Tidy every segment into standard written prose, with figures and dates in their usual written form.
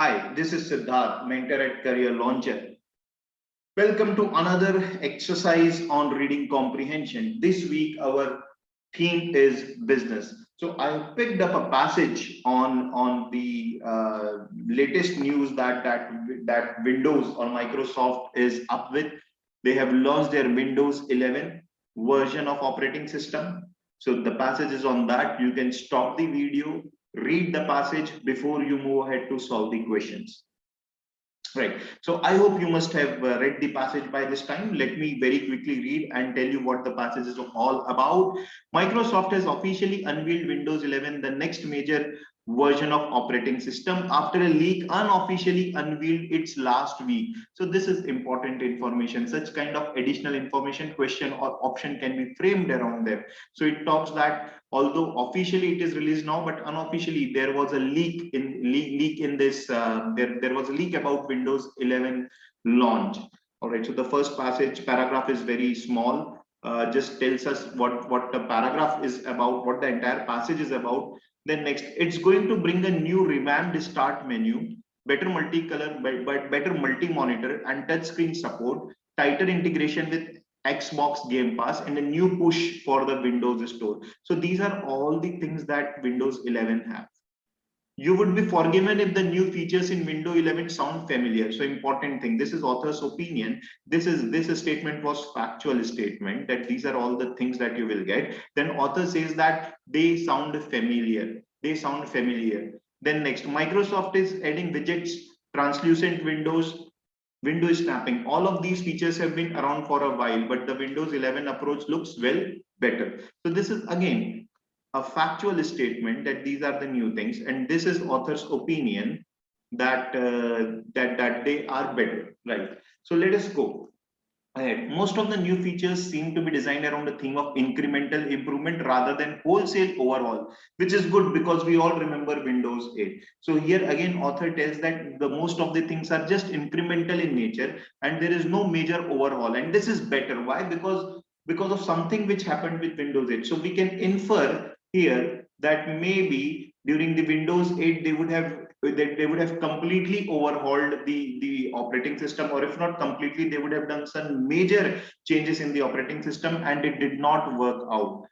Hi, this is Siddharth, mentor at Career Launcher. Welcome to another exercise on reading comprehension. This week, our theme is business. So I picked up a passage on the latest news that Windows or Microsoft is up with. They have launched their Windows 11 version of operating system. So the passage is on that. You can stop the video, read the passage before you move ahead to solve the questions. Right. So I hope you must have read the passage by this time. Let me very quickly read and tell you what the passage is all about. Microsoft has officially unveiled Windows 11, the next major version of operating system, after a leak unofficially unveiled its last week. So this is important information. Such kind of additional information, question or option can be framed around them. So it talks that although officially it is released now, but unofficially there was a leak in this. There was a leak about Windows 11 launch. All right. So the first paragraph is very small. Just tells us what the paragraph is about, what the entire passage is about. Then next, it's going to bring a new revamped start menu, better multicolor, but better multi-monitor and touchscreen support, tighter integration with Xbox Game Pass, and a new push for the Windows Store. So these are all the things that Windows 11 have. You would be forgiven if the new features in Windows 11 sound familiar. So important thing. This is author's opinion. This statement was factual statement that these are all the things that you will get. Then author says that they sound familiar. They sound familiar. Then next, Microsoft is adding widgets, translucent window snapping. All of these features have been around for a while, but the Windows 11 approach looks well better. So this is again a factual statement that these are the new things, and this is author's opinion that that they are better, right? So let us go ahead. Most of the new features seem to be designed around the theme of incremental improvement rather than wholesale overhaul, which is good because we all remember Windows 8. So here again, author tells that the most of the things are just incremental in nature and there is no major overhaul, and this is better. Why? Because of something which happened with Windows 8. So we can infer here that maybe during the Windows 8 they would have completely overhauled the operating system, or if not completely, they would have done some major changes in the operating system and it did not work out.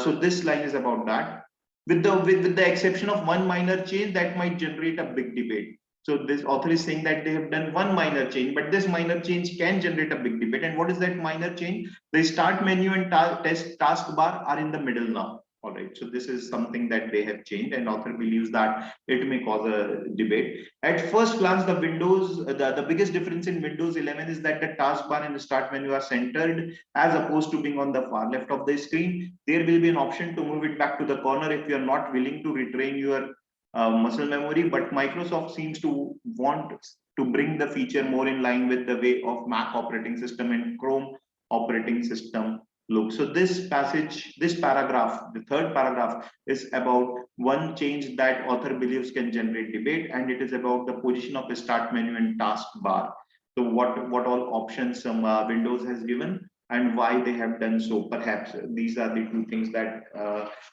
So this line is about that. With the exception of one minor change that might generate a big debate. So this author is saying that they have done one minor change, but this minor change can generate a big debate. And what is that minor change? The start menu and taskbar are in the middle now. All right, so this is something that they have changed, and author believes that it may cause a debate. At first glance, the biggest difference in Windows 11 is that the taskbar and the start menu are centered as opposed to being on the far left of the screen. There will be an option to move it back to the corner if you are not willing to retrain your muscle memory, but Microsoft seems to want to bring the feature more in line with the way of Mac operating system and Chrome operating system look. So this paragraph, the third paragraph, is about one change that author believes can generate debate, and it is about the position of the start menu and taskbar. So what all options Windows has given and why they have done so. Perhaps these are the two things that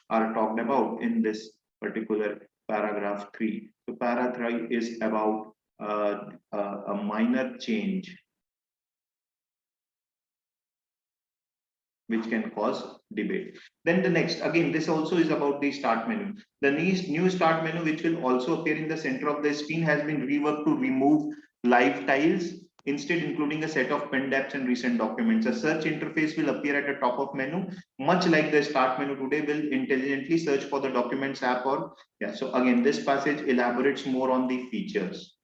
are talked about in this particular paragraph 3. So para 3 is about a minor change which can cause debate. Then the next, again, this also is about the start menu. The new start menu, which will also appear in the center of the screen, has been reworked to remove live tiles, instead including a set of pen apps and recent documents. A search interface will appear at the top of menu, much like the start menu today will intelligently search for the documents app or, yeah. So again, this passage elaborates more on the features.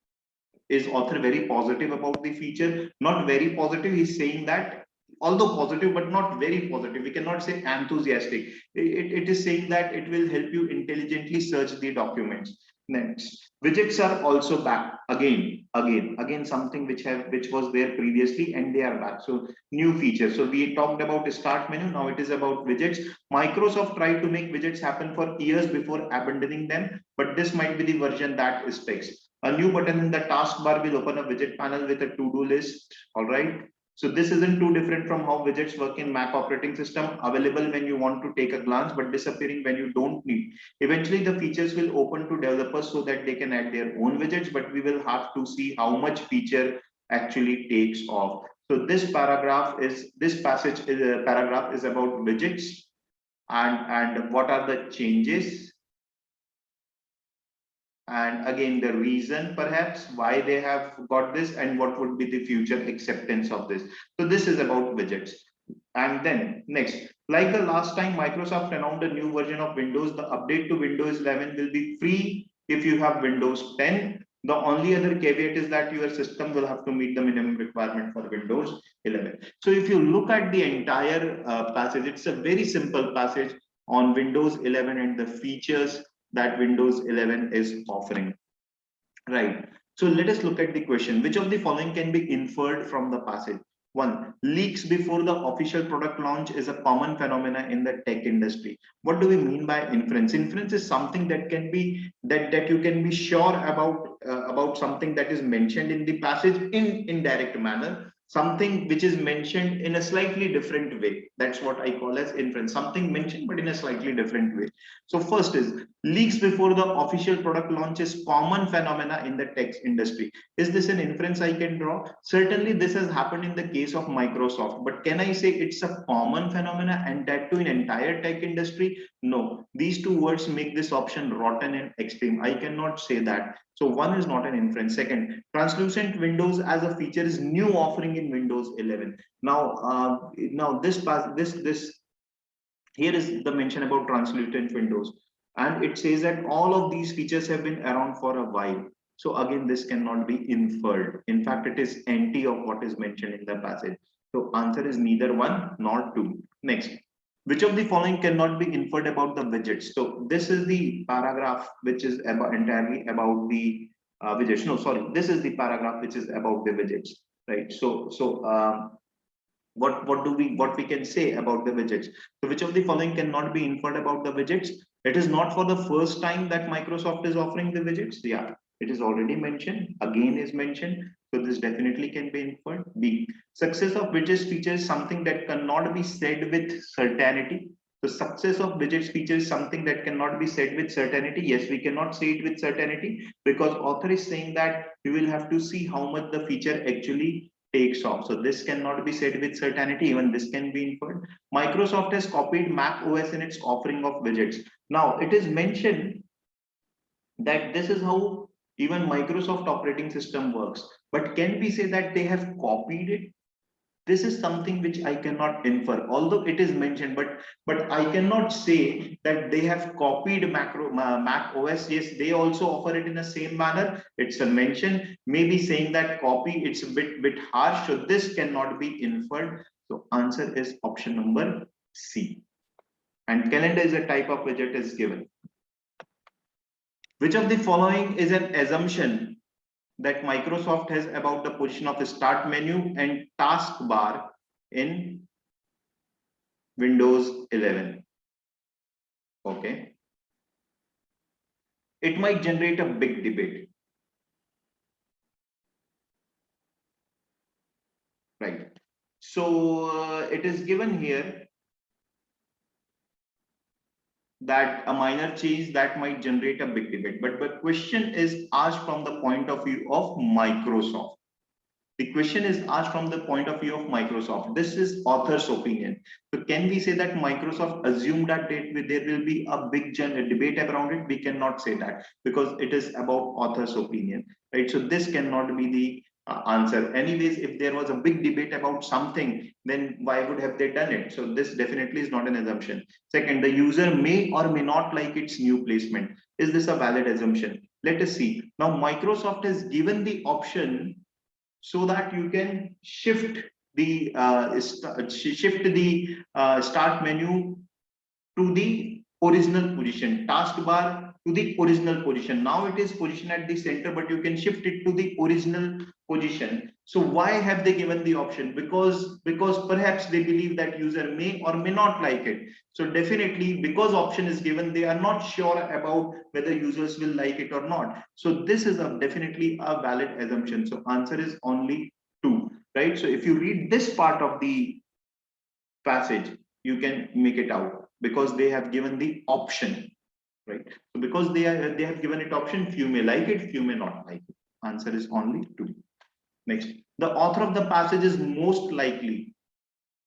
Is author very positive about the feature? Not very positive. He's saying that although positive, but not very positive. We cannot say enthusiastic. It is saying that it will help you intelligently search the documents. Next, widgets are also back again, something which was there previously, and they are back. So new features. So we talked about the start menu. Now it is about widgets. Microsoft tried to make widgets happen for years before abandoning them, but this might be the version that is fixed. A new button in the taskbar will open a widget panel with a to-do list. All right. So this isn't too different from how widgets work in Mac operating system, available when you want to take a glance, but disappearing when you don't need. Eventually, the features will open to developers so that they can add their own widgets, but we will have to see how much feature actually takes off. So this paragraph is paragraph is about widgets and what are the changes, and again the reason perhaps why they have got this and what would be the future acceptance of this. So this is about widgets. And then next, like the last time Microsoft announced a new version of Windows, the update to Windows 11 will be free if you have Windows 10. The only other caveat is that your system will have to meet the minimum requirement for Windows 11. So if you look at the entire passage, it's a very simple passage on Windows 11 and the features that Windows 11 is offering, right? So let us look at the question. Which of the following can be inferred from the passage? One, leaks before the official product launch is a common phenomena in the tech industry. What do we mean by inference? Inference is something that can be that you can be sure about something that is mentioned in the passage in indirect manner, something which is mentioned in a slightly different way. That's what I call as inference, something mentioned but in a slightly different way. So first is leaks before the official product launch is common phenomena in the tech industry. Is this an inference I can draw? Certainly this has happened in the case of Microsoft, but can I say it's a common phenomena and that to an entire tech industry? No, these two words make this option rotten and extreme. I cannot say that. So one is not an inference. Second, translucent windows as a feature is new offering in Windows 11. Now, this here is the mention about translucent windows, and it says that all of these features have been around for a while. So again, this cannot be inferred. In fact, it is anti of what is mentioned in the passage. So answer is neither one nor two. Next, which of the following cannot be inferred about the widgets? So this is the paragraph which is entirely about the widgets. No, sorry, this is the paragraph which is about the widgets, right? What we can say about the widgets? So which of the following cannot be inferred about the widgets? It is not for the first time that Microsoft is offering the widgets. Yeah, it is already mentioned, again is mentioned, so this definitely can be inferred. B, success of widgets feature is something that cannot be said with certainty. The success of widgets feature is something that cannot be said with certainty. Yes, we cannot say it with certainty because author is saying that we will have to see how much the feature actually takes off. So this cannot be said with certainty. Even this can be inferred. Microsoft has copied Mac OS in its offering of widgets. Now it is mentioned that this is how even Microsoft operating system works. But can we say that they have copied it? This is something which I cannot infer, although it is mentioned, but I cannot say that they have copied Mac OS. Yes, they also offer it in the same manner. It's a mention. Maybe saying that copy, it's a bit harsh. So this cannot be inferred. So answer is option number C. And calendar is a type of widget is given. Which of the following is an assumption that Microsoft has about the position of the start menu and taskbar in Windows 11? Okay. It might generate a big debate. Right. So it is given here that a minor change that might generate a big debate, but the question is asked from the point of view of Microsoft. The question is asked from the point of view of Microsoft. This is author's opinion. So can we say that Microsoft assumed that there will be a big debate around it? We cannot say that because it is about author's opinion, right? So this cannot be the answer. Anyways, if there was a big debate about something, then why would have they done it? So this definitely is not an assumption. Second, the user may or may not like its new placement. Is this a valid assumption? Let us see. Now Microsoft has given the option so that you can shift the start menu to the original position, taskbar to the original position. Now it is positioned at the center, but you can shift it to the original position. So why have they given the option? Because perhaps they believe that user may or may not like it. So definitely because option is given, they are not sure about whether users will like it or not. So this is definitely a valid assumption. So answer is only 2. right? So if you read this part of the passage, you can make it out because they have given the option, right? So because they have given it option, few may like it, few may not like it. Answer is only 2. Next, the author of the passage is most likely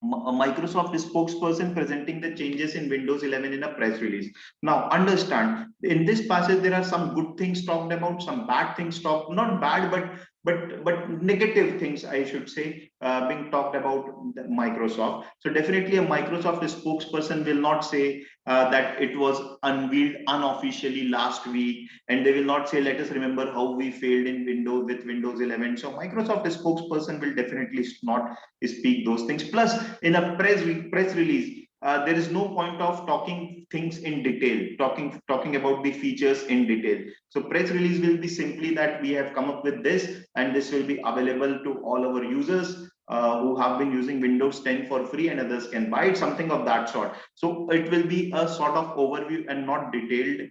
a Microsoft spokesperson presenting the changes in Windows 11 in a press release. Now, understand, in this passage there are some good things talked about, some bad things talked, not bad, but negative things, I should say, being talked about Microsoft. So definitely a Microsoft spokesperson will not say that it was unveiled unofficially last week, and they will not say, let us remember how we failed in Windows with Windows 11. So Microsoft spokesperson will definitely not speak those things. Plus, in a press release, there is no point of talking things in detail, talking about the features in detail. So press release will be simply that we have come up with this, and this will be available to all our users who have been using Windows 10 for free, and others can buy it, something of that sort. So it will be a sort of overview and not detailed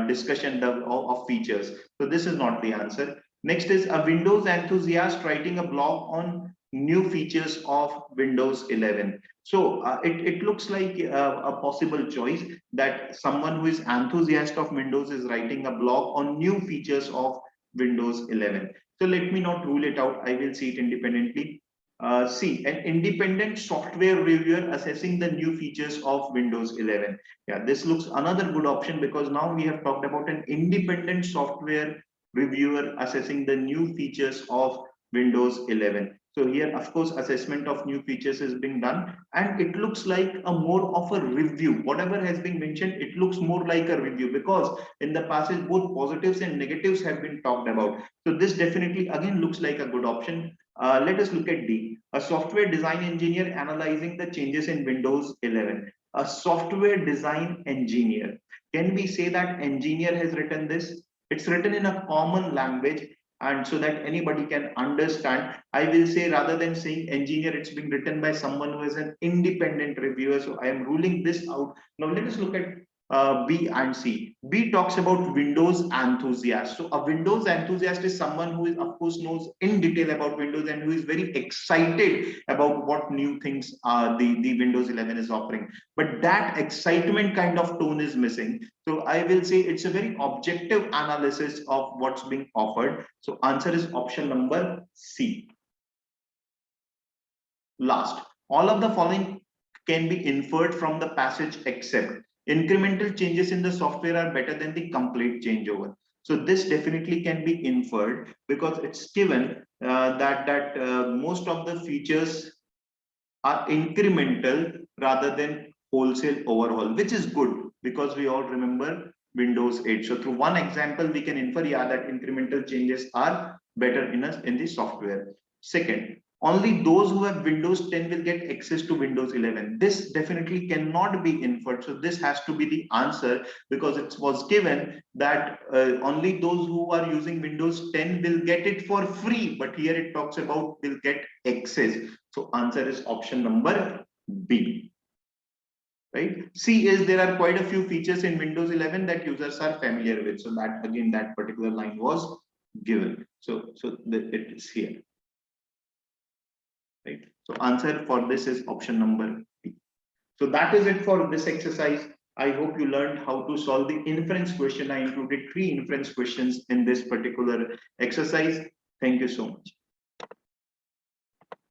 discussion of features. So this is not the answer. Next is a Windows enthusiast writing a blog on new features of Windows 11. So it looks like a possible choice that someone who is enthusiast of Windows is writing a blog on new features of Windows 11. So let me not rule it out. I will see it independently. C, an independent software reviewer assessing the new features of Windows 11. Yeah, this looks another good option because now we have talked about an independent software reviewer assessing the new features of Windows 11. So here, of course, assessment of new features is being done, and it looks like a more of a review. Whatever has been mentioned, it looks more like a review because in the passage, both positives and negatives have been talked about. So this definitely again looks like a good option. Let us look at D. A software design engineer analyzing the changes in Windows 11. A software design engineer. Can we say that engineer has written this? It's written in a common language, and so that anybody can understand. I will say, rather than saying engineer, it's been written by someone who is an independent reviewer. So I am ruling this out. Now let us look at B and C. B talks about Windows enthusiast. So a Windows enthusiast is someone who is, of course, knows in detail about Windows and who is very excited about what new things the Windows 11 is offering. But that excitement kind of tone is missing. So I will say it's a very objective analysis of what's being offered. So answer is option number C. Last, all of the following can be inferred from the passage except incremental changes in the software are better than the complete changeover. So this definitely can be inferred because it's given that most of the features are incremental rather than wholesale overhaul, which is good because we all remember Windows 8. So through one example, we can infer, yeah, that incremental changes are better in the software. Second, only those who have Windows 10 will get access to Windows 11. This definitely cannot be inferred. So this has to be the answer because it was given that only those who are using Windows 10 will get it for free. But here it talks about will get access. So answer is option number B. Right? C is there are quite a few features in Windows 11 that users are familiar with. So that again, that particular line was given. So it is here. Right? So answer for this is option number B. So that is it for this exercise. I hope you learned how to solve the inference question. I included 3 inference questions in this particular exercise. Thank you so much.